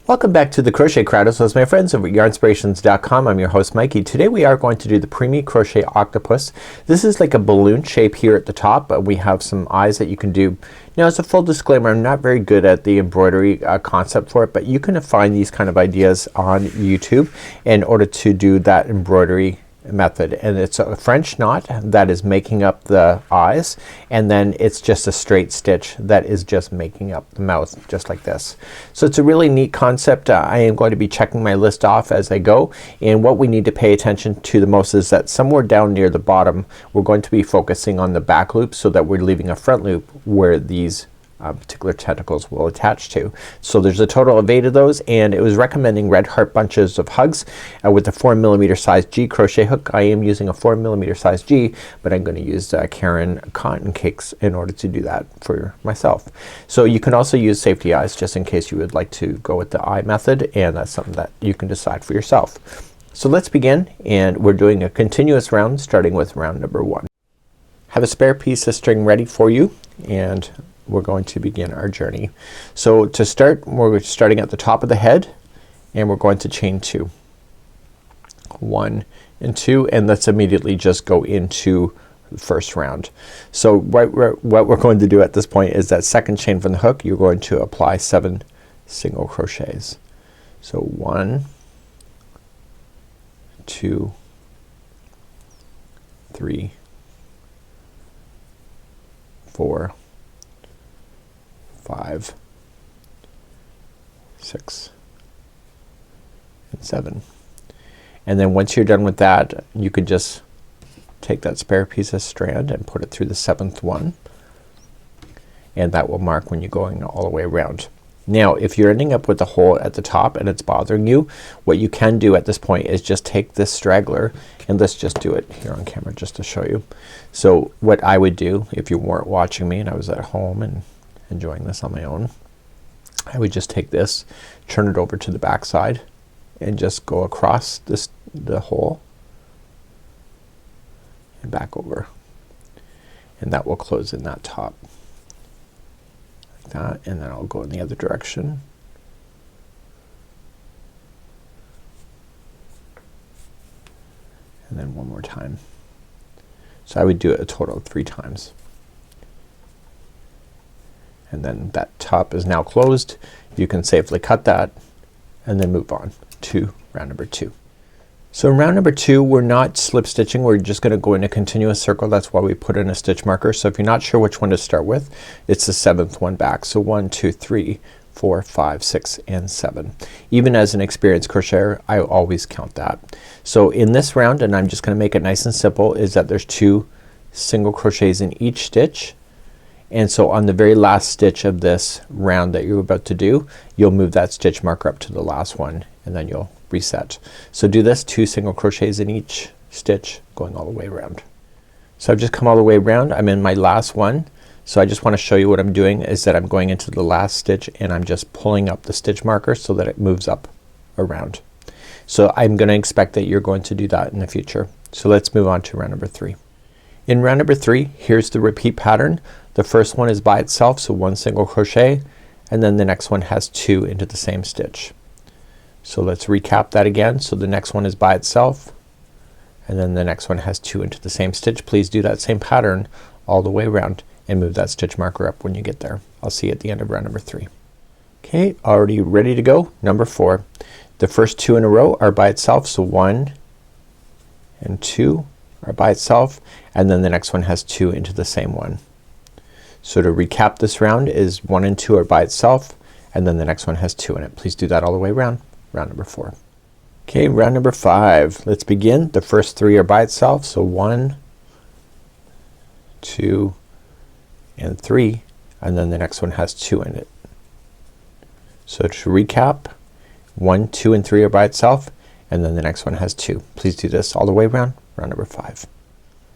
Welcome back to the Crochet Crowd. So, my friends over at yarnspirations.com. I'm your host Mikey. Today we are going to do the Preemie Crochet Octopus. This is like a balloon shape here at the top. We have some eyes that you can do. Now, as a full disclaimer, I'm not very good at the embroidery concept for it, but you can find these kind of ideas on YouTube in order to do that embroidery method. And it's a French knot that is making up the eyes, and then it's just a straight stitch that is just making up the mouth, just like this. So it's a really neat concept. I am going to be checking my list off as I go, and what we need to pay attention to the most is that somewhere down near the bottom we're going to be focusing on the back loop so that we're leaving a front loop where these particular tentacles will attach to. So there's a total of 8 of those, and it was recommending red heart bunches of hugs with a 4mm size G crochet hook. I am using a 4mm size G, but I'm going to use Caron Cotton Cakes in order to do that for myself. So you can also use safety eyes just in case you would like to go with the eye method, and that's something that you can decide for yourself. So let's begin, and we're doing a continuous round starting with round number 1. Have a spare piece of string ready for you, and we're going to begin our journey. So to start, we're starting at the top of the head, and we're going to chain 2. 1 and 2, and let's immediately just go into the first round. So what we're going to do at this point is that second chain from the hook, you're going to apply 7 single crochets. So 1, 2, 3, 4, 5, 6, and 7. And then once you're done with that, you could just take that spare piece of strand and put it through the 7th one, and that will mark when you're going all the way around. Now if you're ending up with a hole at the top and it's bothering you, what you can do at this point is just take this straggler, and let's just do it here on camera just to show you. So what I would do if you weren't watching me and I was at home and enjoying this on my own, I would just take this, turn it over to the back side, and just go across the hole and back over, and that will close in that top like that. And then I'll go in the other direction, and then one more time. So I would do it a total of 3 times. And then that top is now closed. You can safely cut that and then move on to round number 2. So in round number 2 we're not slip stitching, we're just gonna go in a continuous circle. That's why we put in a stitch marker. So if you're not sure which one to start with, it's the 7th one back. So 1, 2, 3, 4, 5, 6, and 7. Even as an experienced crocheter, I always count that. So in this round, and I'm just gonna make it nice and simple, is that there's 2 single crochets in each stitch. And so on the very last stitch of this round that you're about to do, you'll move that stitch marker up to the last one, and then you'll reset. So do this, 2 single crochets in each stitch going all the way around. So I've just come all the way around. I'm in my last one. So I just want to show you what I'm doing is that I'm going into the last stitch and I'm just pulling up the stitch marker so that it moves up around. So I'm gonna expect that you're going to do that in the future. So let's move on to round number 3. In round number 3, here's the repeat pattern. The first one is by itself, so 1 single crochet, and then the next one has 2 into the same stitch. So let's recap that again. So the next one is by itself, and then the next one has 2 into the same stitch. Please do that same pattern all the way around and move that stitch marker up when you get there. I'll see you at the end of round number 3. Okay, already ready to go. Number 4. The first 2 in a row are by itself, so 1 and 2 are by itself, and then the next one has 2 into the same one. So to recap this round is 1 and 2 are by itself, and then the next one has 2 in it. Please do that all the way around. Round number 4. Okay, round number 5. Let's begin. The first 3 are by itself, so 1, 2, and 3, and then the next one has 2 in it. So to recap, 1, 2, and 3 are by itself, and then the next one has 2. Please do this all the way around. Round number 5.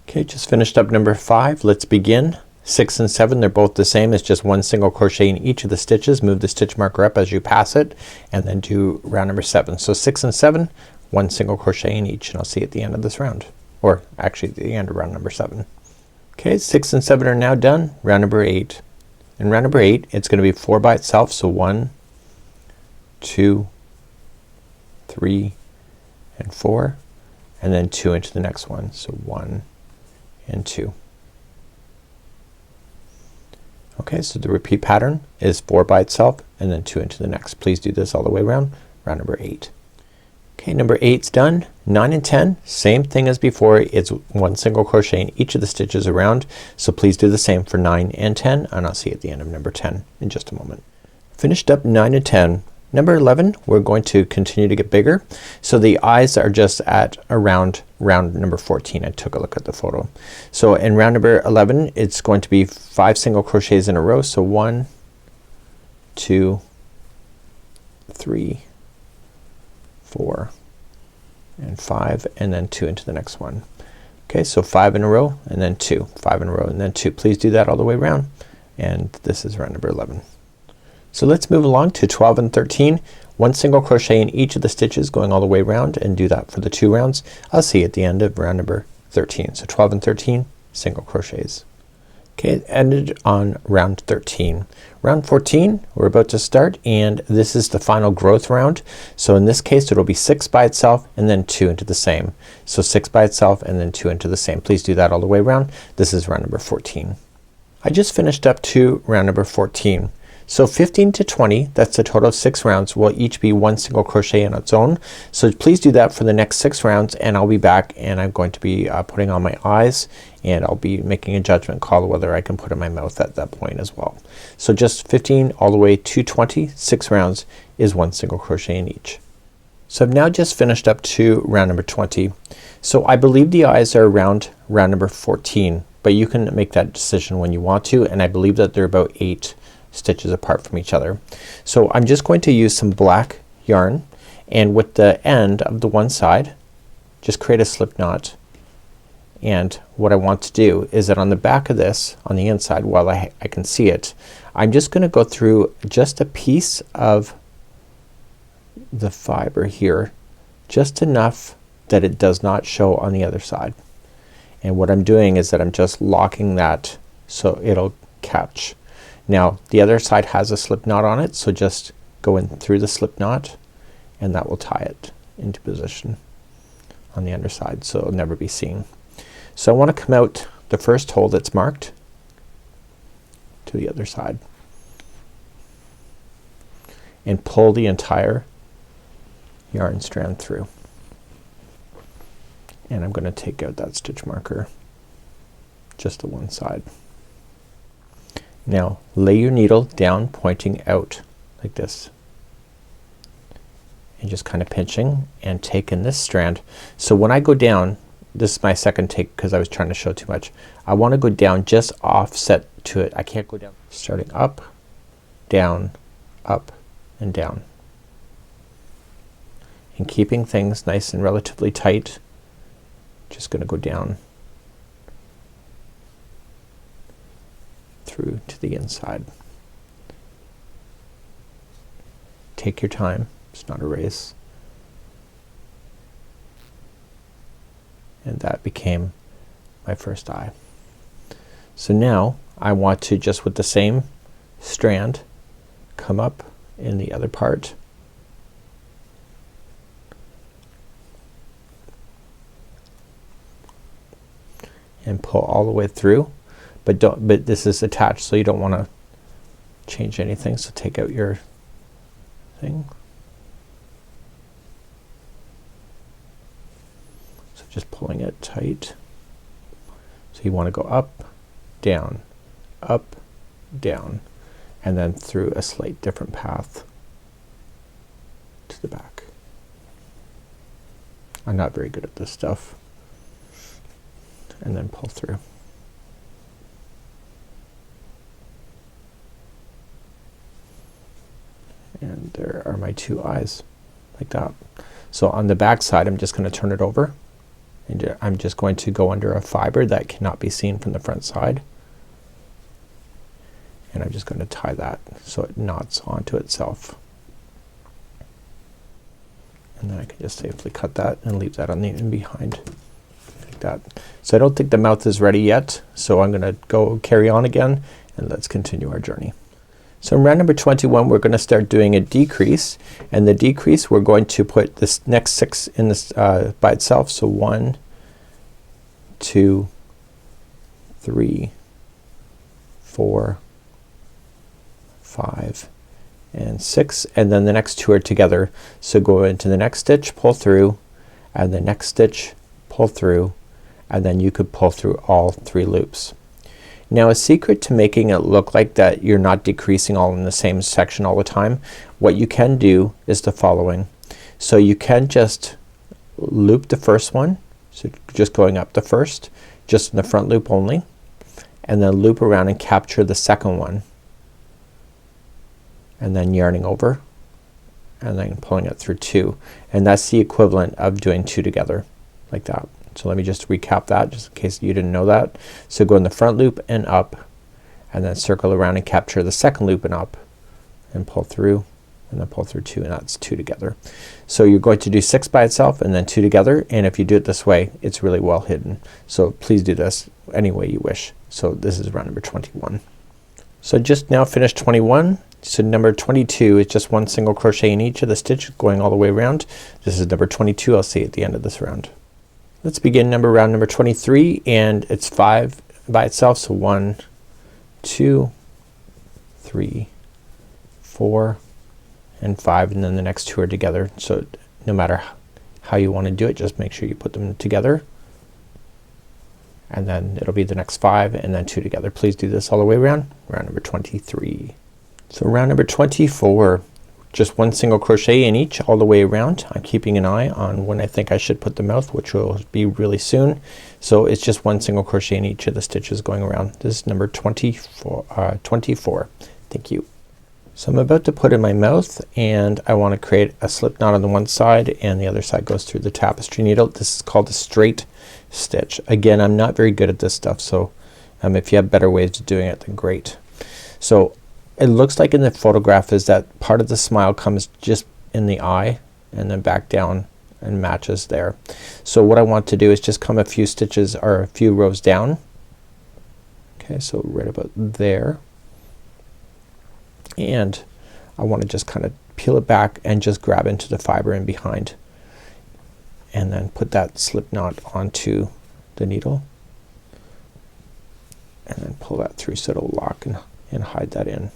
Okay, just finished up number 5. Let's begin. 6 and 7, they're both the same. It's just 1 single crochet in each of the stitches. Move the stitch marker up as you pass it, and then do round number 7. So 6 and 7, 1 single crochet in each, and I'll see you at the end of this round, or actually the end of round number 7. Okay, 6 and 7 are now done. Round number 8. In round number 8, it's gonna be 4 by itself, so 1, 2, 3 and 4, and then 2 into the next one. So 1 and 2. Okay, so the repeat pattern is 4 by itself and then 2 into the next. Please do this all the way around. Round number 8. Okay, number 8's done. 9 and 10, same thing as before. It's 1 single crochet in each of the stitches around. So please do the same for 9 and 10, and I'll see you at the end of number 10 in just a moment. Finished up 9 and 10. Number 11, we're going to continue to get bigger. So the eyes are just at around round number 14. I took a look at the photo. So in round number 11, it's going to be 5 single crochets in a row. So 1, 2, 3, 4 and 5, and then 2 into the next one. Okay, so 5 in a row and then 2, 5 in a row and then 2. Please do that all the way around, and this is round number 11. So let's move along to 12 and 13. 1 single crochet in each of the stitches going all the way around, and do that for the 2 rounds. I'll see you at the end of round number 13. So 12 and 13 single crochets. Okay, it ended on round 13. Round 14 we're about to start, and this is the final growth round. So in this case it'll be 6 by itself and then 2 into the same. So 6 by itself and then 2 into the same. Please do that all the way around. This is round number 14. I just finished up to round number 14. So 15 to 20, that's a total of 6 rounds, will each be 1 single crochet on its own. So please do that for the next 6 rounds, and I'll be back and I'm going to be putting on my eyes, and I'll be making a judgment call whether I can put in my mouth at that point as well. So just 15 all the way to 20, 6 rounds is 1 single crochet in each. So I've now just finished up to round number 20. So I believe the eyes are around round number 14, but you can make that decision when you want to, and I believe that they're about 8 stitches apart from each other. So I'm just going to use some black yarn, and with the end of the one side just create a slip knot, and what I want to do is that on the back of this, on the inside, while I can see it, I'm just gonna go through just a piece of the fiber here, just enough that it does not show on the other side. And what I'm doing is that I'm just locking that so it'll catch. Now the other side has a slip knot on it, so just go in through the slip knot and that will tie it into position on the underside, so it'll never be seen. So I want to come out the first hole that's marked to the other side and pull the entire yarn strand through. And I'm gonna take out that stitch marker, just the one side. Now lay your needle down pointing out like this, and just kind of pinching and take in this strand. So when I go down, this is my second take because I was trying to show too much. I want to go down just offset to it. I can't go down. Starting up, down, up and down. And keeping things nice and relatively tight, just gonna go down through to the inside. Take your time, it's not a race. And that became my first eye. So now I want to, just with the same strand, come up in the other part and pull all the way through, but this is attached, so you don't want to change anything, so take out your thing. So just pulling it tight. So you want to go up, down, and then through a slight different path to the back. I'm not very good at this stuff. And then pull through. And there are my two eyes, like that. So on the back side I'm just gonna turn it over, and I'm just going to go under a fiber that cannot be seen from the front side, and I'm just going to tie that so it knots onto itself. And then I can just safely cut that and leave that on the in behind. That. So I don't think the mouth is ready yet, so I'm gonna go carry on again and let's continue our journey. So in round number 21 we're going to start doing a decrease, and the decrease we're going to put this next 6 in this by itself. So 1, 2, 3, 4, 5 and 6, and then the next 2 are together. So go into the next stitch, pull through, and the next stitch, pull through, and then you could pull through all 3 loops. Now a secret to making it look like that you're not decreasing all in the same section all the time, what you can do is the following. So you can just loop the first one, so just going up the first, just in the front loop only, and then loop around and capture the second one, and then yarning over and then pulling it through 2, and that's the equivalent of doing 2 together like that. So let me just recap that just in case you didn't know that. So go in the front loop and up, and then circle around and capture the second loop and up, and pull through, and then pull through 2, and that's 2 together. So you're going to do 6 by itself and then 2 together, and if you do it this way it's really well hidden. So please do this any way you wish. So this is round number 21. So just now finished 21. So number 22 is just 1 single crochet in each of the stitches going all the way around. This is number 22. I'll see you at the end of this round. Let's begin round number 23, and it's 5 by itself. So 1, 2, 3, 4 and 5, and then the next 2 are together. So no matter how you want to do it, just make sure you put them together, and then it'll be the next 5 and then 2 together. Please do this all the way around. Round number 23. So round number 24, just 1 single crochet in each all the way around. I'm keeping an eye on when I think I should put the mouth, which will be really soon. So it's just 1 single crochet in each of the stitches going around. This is number 24. Thank you. So I'm about to put in my mouth, and I want to create a slip knot on the one side, and the other side goes through the tapestry needle. This is called a straight stitch. Again, I'm not very good at this stuff, so if you have better ways of doing it, then great. So it looks like in the photograph is that part of the smile comes just in the eye and then back down and matches there. So what I want to do is just come a few stitches or a few rows down. Okay, so right about there, and I want to just kind of peel it back and just grab into the fiber in behind, and then put that slip knot onto the needle, and then pull that through so it'll lock and hide that in.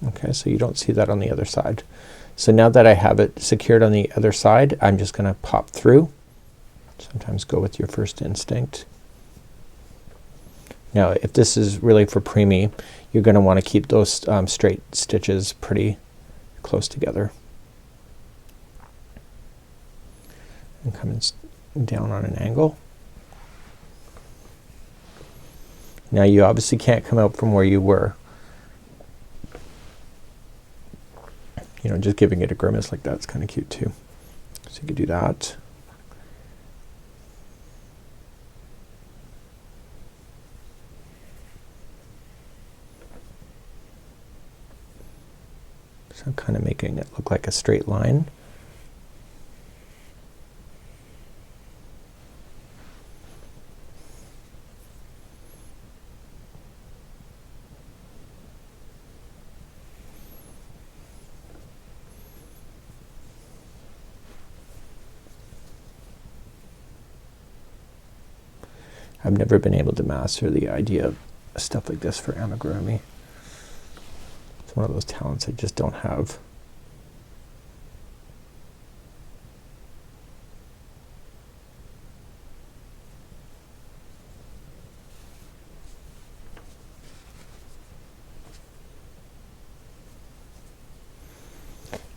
Okay, so you don't see that on the other side. So now that I have it secured on the other side, I'm just gonna pop through. Sometimes go with your first instinct. Now if this is really for preemie, you're gonna want to keep those straight stitches pretty close together, and come down on an angle. Now you obviously can't come out from where you were. You know, just giving it a grimace like that's kind of cute too. So you could do that. So I'm kind of making it look like a straight line. I've never been able to master the idea of stuff like this for amigurumi. It's one of those talents I just don't have.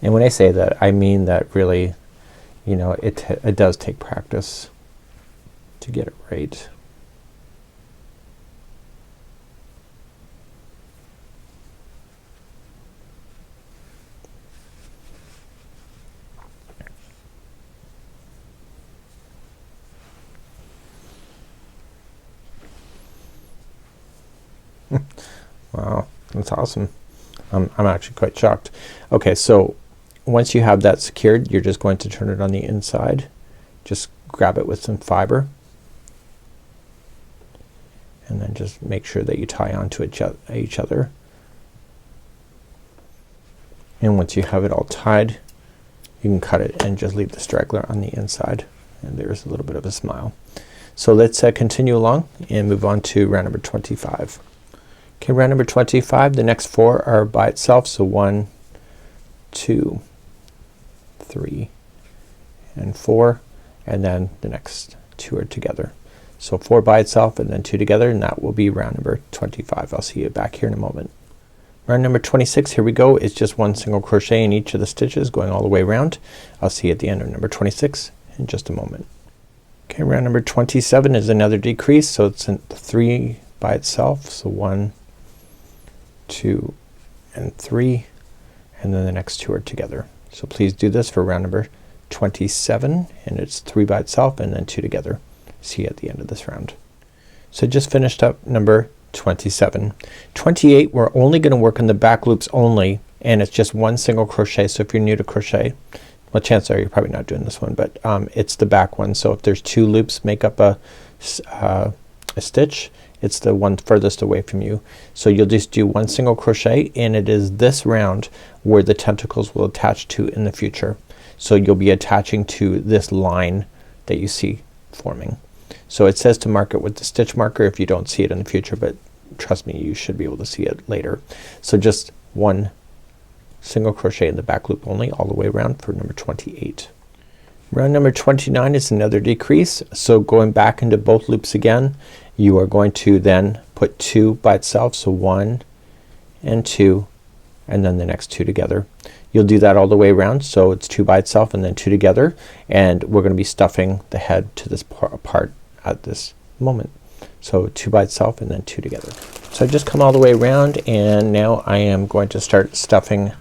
And when I say that, I mean that really, you know, it does take practice to get it right. Wow, that's awesome. I'm actually quite shocked. Okay, so once you have that secured, you're just going to turn it on the inside. Just grab it with some fiber, and then just make sure that you tie onto each other. And once you have it all tied, you can cut it and just leave the straggler on the inside. And there's a little bit of a smile. So let's continue along and move on to round number 25. Okay, round number 25, the next 4 are by itself. So 1, 2, 3, and 4, and then the next 2 are together. So 4 by itself and then 2 together, and that will be round number 25. I'll see you back here in a moment. Round number 26, here we go. It's just 1 single crochet in each of the stitches going all the way around. I'll see you at the end of number 26 in just a moment. Okay, round number 27 is another decrease, so it's 3 by itself. So 1, 2, and 3, and then the next 2 are together. So please do this for round number 27, and it's 3 by itself and then 2 together. See you at the end of this round. So just finished up number 27. 28, we're only gonna work on the back loops only, and it's just 1 single crochet. So if you're new to crochet, well, chances are you're probably not doing this one, but it's the back one. So if there's 2 loops make up a stitch, it's the one furthest away from you. So you'll just do 1 single crochet, and it is this round where the tentacles will attach to in the future. So you'll be attaching to this line that you see forming. So it says to mark it with the stitch marker if you don't see it in the future, but trust me, you should be able to see it later. So just 1 single crochet in the back loop only all the way around for number 28. Round number 29 is another decrease. So going back into both loops again, you are going to then put 2 by itself. So 1 and 2, and then the next 2 together. You'll do that all the way around, so it's 2 by itself and then 2 together, and we're gonna be stuffing the head to this part at this moment. So 2 by itself and then 2 together. So I've just come all the way around, and now I am going to start stuffing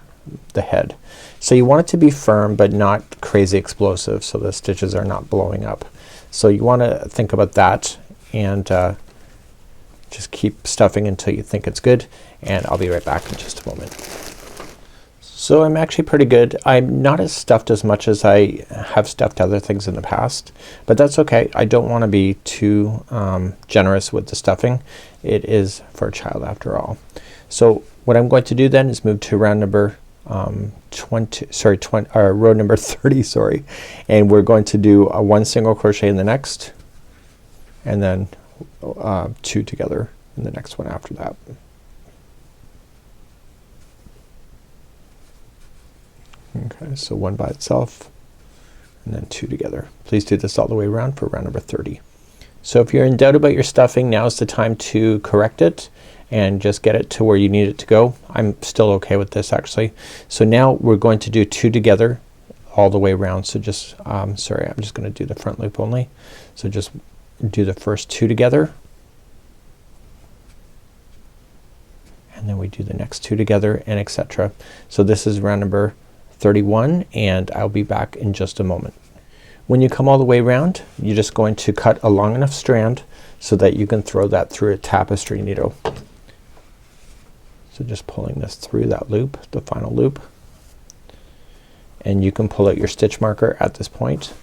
the head. So you want it to be firm but not crazy explosive, so the stitches are not blowing up. So you want to think about that, and just keep stuffing until you think it's good, and I'll be right back in just a moment. So I'm actually pretty good. I'm not as stuffed as much as I have stuffed other things in the past, but that's okay. I don't want to be too generous with the stuffing. It is for a child after all. So what I'm going to do then is move to round number row number 30, sorry, and we're going to do a 1 single crochet in the next, and then 2 together in the next one after that. Okay, so 1 by itself and then 2 together. Please do this all the way around for round number 30. So if you're in doubt about your stuffing, now is the time to correct it and just get it to where you need it to go. I'm still okay with this actually. So now we're going to do 2 together all the way around. So just sorry, I'm just gonna do the front loop only. So just do the first 2 together, and then we do the next 2 together, and etc. So this is round number 31, and I'll be back in just a moment. When you come all the way around, you're just going to cut a long enough strand so that you can throw that through a tapestry needle. So just pulling this through that loop, the final loop, and you can pull out your stitch marker at this point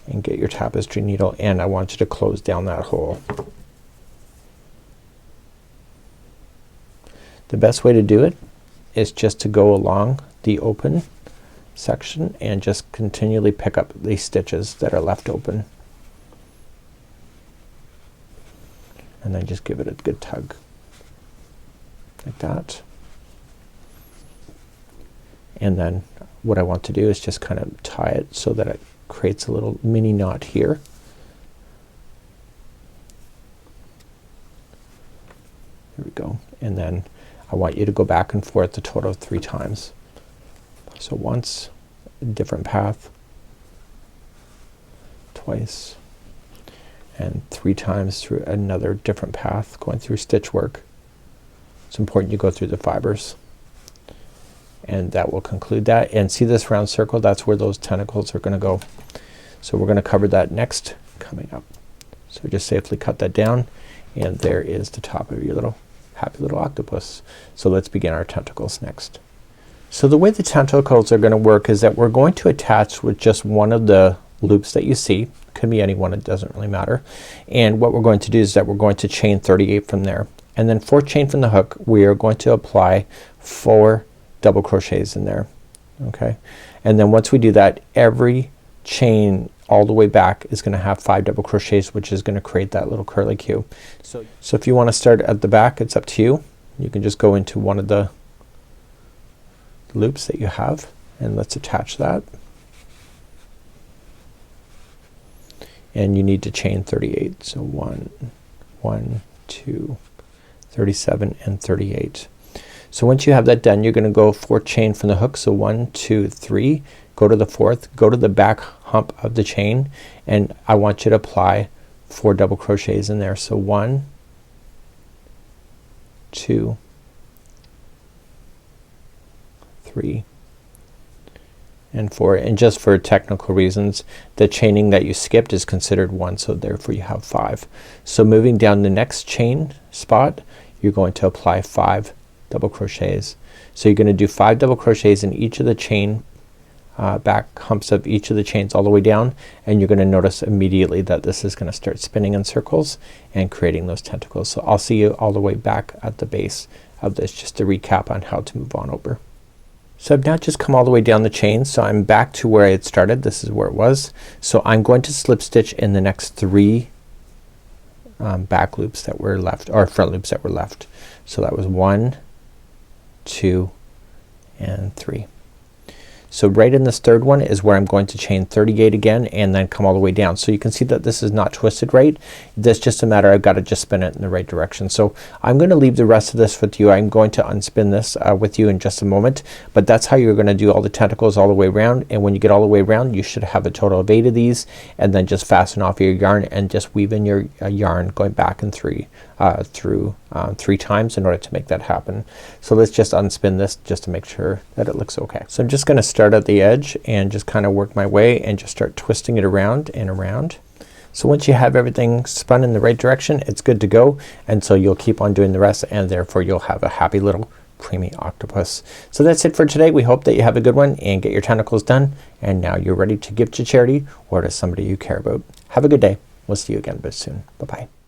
and get your tapestry needle, and I want you to close down that hole. The best way to do it is just to go along the open section and just continually pick up these stitches that are left open, and then just give it a good tug like that. And then what I want to do is just kind of tie it so that it creates a little mini knot here. There we go. And then I want you to go back and forth a total of 3 times. So once, a different path, twice, and 3 times through another different path going through Stitchwork. It's important you go through the fibers, and that will conclude that. And see this round circle? That's where those tentacles are gonna go. So we're gonna cover that next coming up. So just safely cut that down, and there is the top of your little happy little octopus. So let's begin our tentacles next. So the way the tentacles are gonna work is that we're going to attach with just one of the loops that you see. Could be any one, it doesn't really matter. And what we're going to do is that we're going to chain 38 from there. And then 4 chain from the hook, we are going to apply 4 double crochets in there. Okay, and then once we do that, every chain all the way back is gonna have 5 double crochets, which is gonna create that little curly Q. So if you want to start at the back, it's up to you. You can just go into one of the loops that you have, and let's attach that. And you need to chain 38. So 1, 2, 37 and 38. So once you have that done, you're gonna go 4 chain from the hook. So 1, 2, 3, go to the 4th, go to the back hump of the chain, and I want you to apply 4 double crochets in there. So 1, 2, 3 and 4. And just for technical reasons, the chaining that you skipped is considered 1, so therefore you have 5. So moving down the next chain spot, you're going to apply 5 double crochets. So you're gonna do 5 double crochets in each of the chain back humps of each of the chains all the way down, and you're gonna notice immediately that this is gonna start spinning in circles and creating those tentacles. So I'll see you all the way back at the base of this just to recap on how to move on over. So I've now just come all the way down the chain, so I'm back to where I had started. This is where it was. So I'm going to slip stitch in the next 3 back loops that were left, or front loops that were left. So that was 1, 2 and 3. So right in this third one is where I'm going to chain 38 again and then come all the way down. So you can see that this is not twisted right. That's just a matter, I've got to just spin it in the right direction. So I'm gonna leave the rest of this with you. I'm going to unspin this with you in just a moment, but that's how you're gonna do all the tentacles all the way around. And when you get all the way around, you should have a total of 8 of these, and then just fasten off your yarn and just weave in your yarn going back and through 3 times in order to make that happen. So let's just unspin this just to make sure that it looks okay. So I'm just gonna start at the edge and just kind of work my way and just start twisting it around and around. So once you have everything spun in the right direction, it's good to go, and so you'll keep on doing the rest, and therefore you'll have a happy little preemie octopus. So that's it for today. We hope that you have a good one and get your tentacles done, and now you're ready to give to charity or to somebody you care about. Have a good day. We'll see you again very soon. Bye bye.